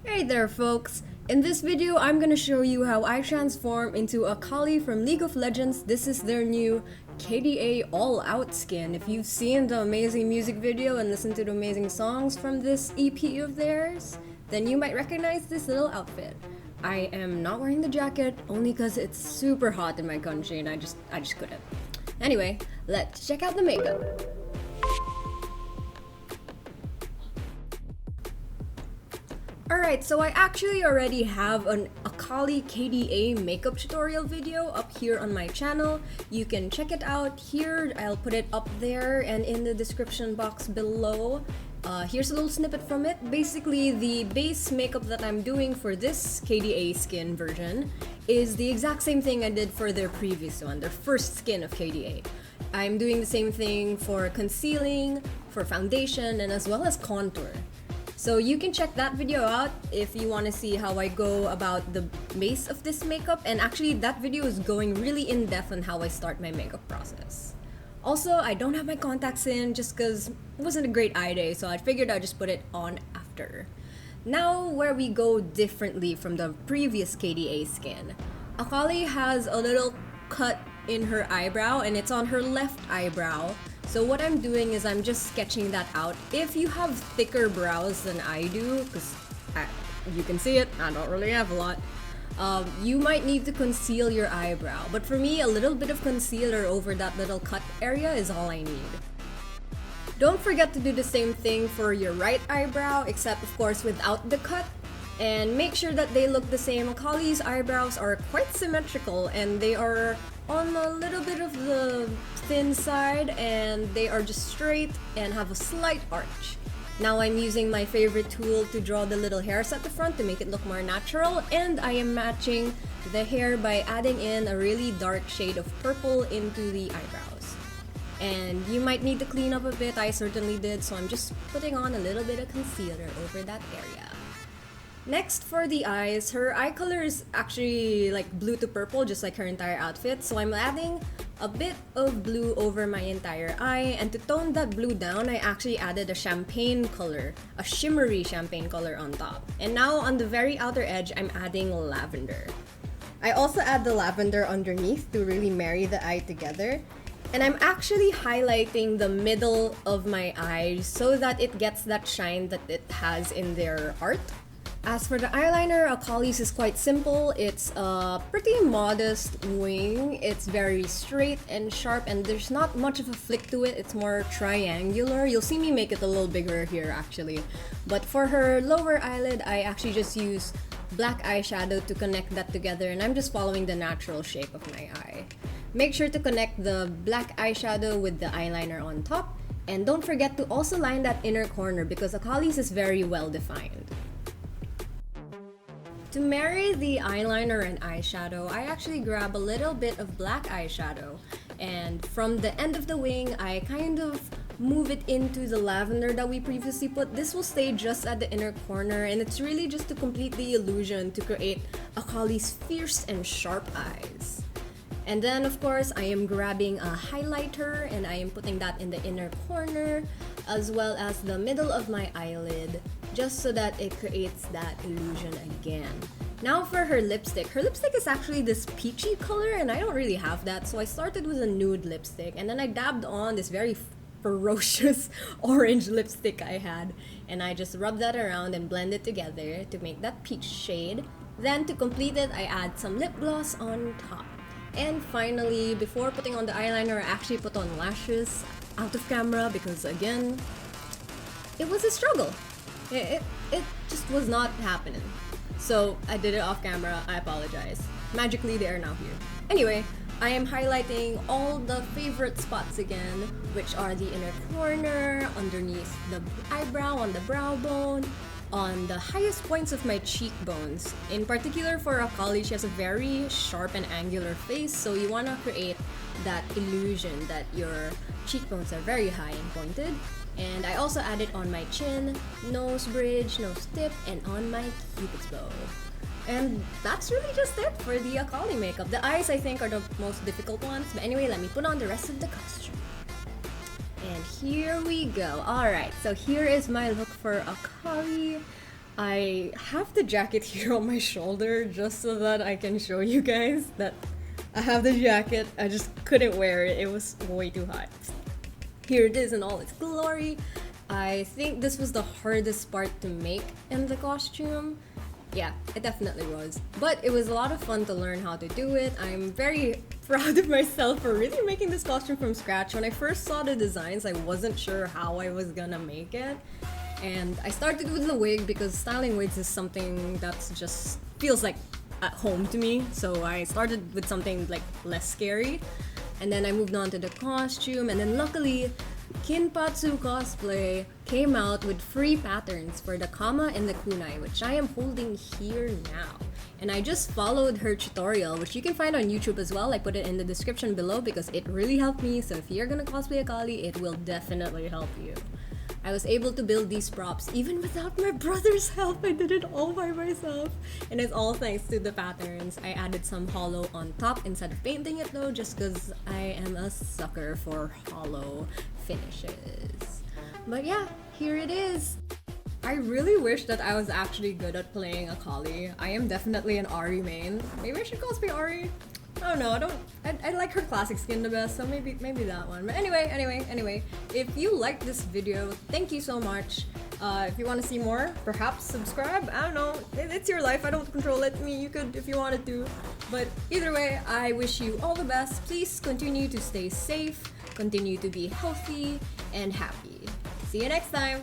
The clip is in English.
Hey there folks! In this video, I'm gonna show you how I transform into Akali from League of Legends. This is their new KDA All Out skin. If you've seen the amazing music video and listened to the amazing songs from this EP of theirs, then you might recognize this little outfit. I am not wearing the jacket only because it's super hot in my country and I just couldn't. Anyway, let's check out the makeup. Alright, so I actually already have an Akali KDA makeup tutorial video up here on my channel. You can check it out here. I'll put it up there and in the description box below. Here's a little snippet from it. Basically, the base makeup that I'm doing for this KDA skin version is the exact same thing I did for their previous one, their first skin of KDA. I'm doing the same thing for concealing, for foundation, and as well as contour. So you can check that video out if you want to see how I go about the base of this makeup, and actually that video is going really in depth on how I start my makeup process. Also, I don't have my contacts in just because it wasn't a great eye day, so I figured I'd just put it on after. Now where we go differently from the previous KDA skin. Akali has a little cut in her eyebrow and it's on her left eyebrow. So what I'm doing is I'm just sketching that out. If you have thicker brows than I do, because you can see it, I don't really have a lot, you might need to conceal your eyebrow. But for me, a little bit of concealer over that little cut area is all I need. Don't forget to do the same thing for your right eyebrow, except of course without the cut. And make sure that they look the same. Akali's eyebrows are quite symmetrical and they are on a little bit of the thin side and they are just straight and have a slight arch. Now I'm using my favorite tool to draw the little hairs at the front to make it look more natural, and I am matching the hair by adding in a really dark shade of purple into the eyebrows. And you might need to clean up a bit, I certainly did, so I'm just putting on a little bit of concealer over that area. Next, for the eyes, her eye color is actually like blue to purple, just like her entire outfit. So I'm adding a bit of blue over my entire eye, and to tone that blue down, I actually added a champagne color, a shimmery champagne color on top. And now on the very outer edge, I'm adding lavender. I also add the lavender underneath to really marry the eye together. And I'm actually highlighting the middle of my eye so that it gets that shine that it has in their art. As for the eyeliner, Akali's is quite simple. It's a pretty modest wing. It's very straight and sharp and there's not much of a flick to it. It's more triangular. You'll see me make it a little bigger here actually. But for her lower eyelid, I actually just use black eyeshadow to connect that together, and I'm just following the natural shape of my eye. Make sure to connect the black eyeshadow with the eyeliner on top, and don't forget to also line that inner corner because Akali's is very well defined. To marry the eyeliner and eyeshadow, I actually grab a little bit of black eyeshadow, and from the end of the wing, I kind of move it into the lavender that we previously put. This will stay just at the inner corner, and it's really just to complete the illusion to create Akali's fierce and sharp eyes. And then of course, I am grabbing a highlighter and I am putting that in the inner corner as well as the middle of my eyelid, just so that it creates that illusion again. Now for her lipstick. Her lipstick is actually this peachy color and I don't really have that, so I started with a nude lipstick and then I dabbed on this very ferocious orange lipstick I had, and I just rubbed that around and blend it together to make that peach shade. Then to complete it, I add some lip gloss on top. And finally, before putting on the eyeliner, I actually put on lashes out of camera because again, it was a struggle. It just was not happening. So I did it off camera, I apologize. Magically, they are now here. Anyway, I am highlighting all the favorite spots again, which are the inner corner, underneath the eyebrow, on the brow bone, on the highest points of my cheekbones. In particular for Akali, she has a very sharp and angular face, so you want to create that illusion that your cheekbones are very high and pointed. And I also added on my chin, nose bridge, nose tip, and on my cupid's bow. And that's really just it for the Akali makeup. The eyes, I think, are the most difficult ones, but anyway, let me put on the rest of the costume. And here we go. Alright, so here is my look for Akali. I have the jacket here on my shoulder just so that I can show you guys that I have the jacket. I just couldn't wear it. It was way too hot. Here it is in all its glory. I think this was the hardest part to make in the costume. Yeah, it definitely was. But it was a lot of fun to learn how to do it. I'm very proud of myself for really making this costume from scratch. When I first saw the designs, I wasn't sure how I was gonna make it. And I started with the wig because styling wigs is something that's just feels like at home to me. So I started with something like less scary. And then I moved on to the costume, and then luckily Kinpatsu Cosplay came out with free patterns for the kama and the kunai, which I am holding here now. And I just followed her tutorial, which you can find on YouTube as well. I put it in the description below because it really helped me, so if you're gonna cosplay Akali, it will definitely help you. I was able to build these props even without my brother's help. I did it all by myself. And it's all thanks to the patterns. I added some hollow on top instead of painting it though, just because I am a sucker for hollow finishes. But yeah, here it is. I really wish that I was actually good at playing Akali. I am definitely an Ari main. Maybe I should cosplay Ari? I don't know, I like her classic skin the best, so maybe that one. But anyway, if you liked this video, thank you so much. If you want to see more, perhaps subscribe. I don't know, it's your life, I don't control it. I mean, you could if you wanted to. But either way, I wish you all the best. Please continue to stay safe, continue to be healthy and happy. See you next time!